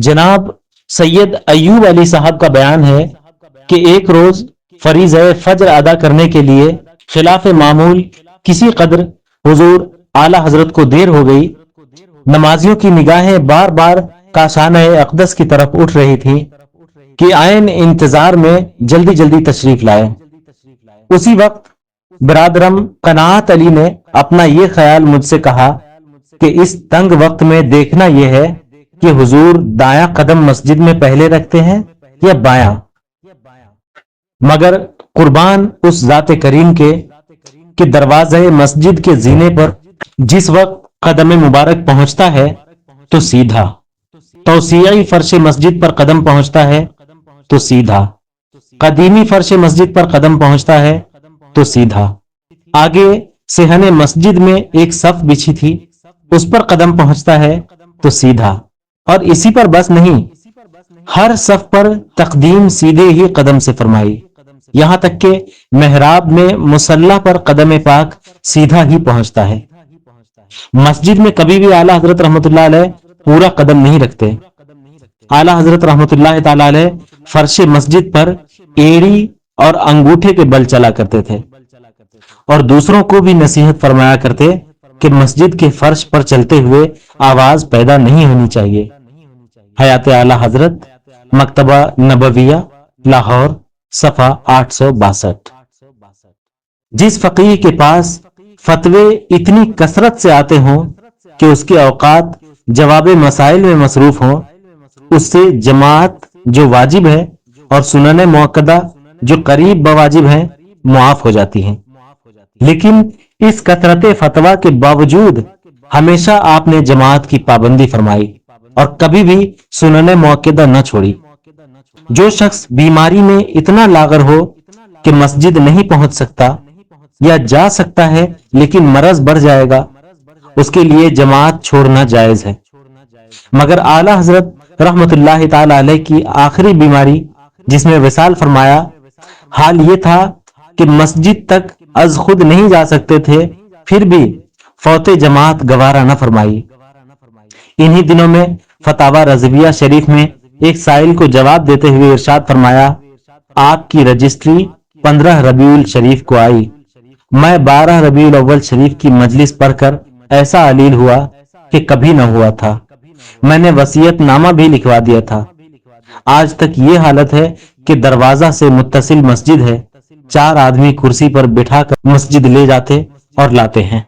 जनाब सैयद अय्यूब अली साहब का बयान है कि एक रोज फरीज़े फज्र अदा करने के लिए खिलाफ मामूल किसी कदर हुजूर आला हजरत को देर हो गई। नमाजियों की निगाहें बार बार काशाना अक़दस की तरफ उठ रही थी कि आयन इंतजार में जल्दी जल्दी तशरीफ लाए। उसी वक्त बिरादरम कनात अली ने अपना ये ख्याल मुझसे कहा कि इस तंग वक्त में देखना यह है कि हुजूर दायां कदम मस्जिद में पहले रखते हैं या बायां। मगर कुर्बान उस जाते करीम के दरवाजे मस्जिद के जीने पर जिस वक्त कदम मुबारक पहुंचता है तो सीधा, तौसीई फर्श मस्जिद पर कदम पहुंचता है तो सीधा, कदीमी फर्श मस्जिद पर कदम पहुंचता है तो सीधा। आगे सेहने मस्जिद में एक सफ बिछी थी, उस पर कदम पहुंचता है तो सीधा। और इसी पर बस नहीं, हर सफ पर तकदीम सीधे ही कदम से फरमाई, यहां तक कि मेहराब में मुसल्ला पर कदम पाक सीधा ही पहुंचता है। मस्जिद में कभी भी आला हजरत रहमतुल्लाह अलैह पूरा कदम नहीं रखते। आला हजरत रहमतुल्लाह ताला अलैह फर्श मस्जिद पर एड़ी और अंगूठे के बल चला करते थे और दूसरों को भी नसीहत फरमाया करते कि मस्जिद के फर्श पर चलते हुए आवाज पैदा नहीं होनी चाहिए। हयात आला हजरत, मकतबा नबविया, लाहौर, सफा 862। जिस फकीह के पास फतवे इतनी कसरत से आते हों कि उसके औकात जवाब मसाइल में मसरूफ हों, उससे जमात जो वाजिब है और सुनने मुअक्कदा जो करीब बवाजिब है मुआफ हो जाती हैं। लेकिन इस कसरत फतवा के बावजूद हमेशा आपने जमात की पाबंदी फरमाई और कभी भी सुनने मुअक्कदा न छोड़ी। जो शख्स बीमारी में इतना लागर हो कि मस्जिद नहीं पहुंच सकता या जा सकता है लेकिन मरज बढ़ जाएगा, उसके लिए जमात छोड़ना जायज है। मगर आला हजरत रहमतुल्लाह ताला अलैह की आखिरी बीमारी जिसमें विसाल फरमाया, हाल ये था कि मस्जिद तक अज खुद नहीं जा सकते थे, फिर भी फौते जमात गवारा न फरमाई। इन्हीं दिनों में फतावा रज़विया शरीफ में एक साइल को जवाब देते हुए इरशाद फरमाया, आपकी रजिस्ट्री 15 रबीउल शरीफ को आई। मैं 12 रबीउल अव्वल शरीफ की मजलिस पढ़कर ऐसा अलील हुआ कि कभी न हुआ था। मैंने वसीयत नामा भी लिखवा दिया था। आज तक ये हालत है कि दरवाजा से मुत्तसिल मस्जिद है, 4 आदमी कुर्सी पर बिठाकर मस्जिद ले जाते और लाते हैं।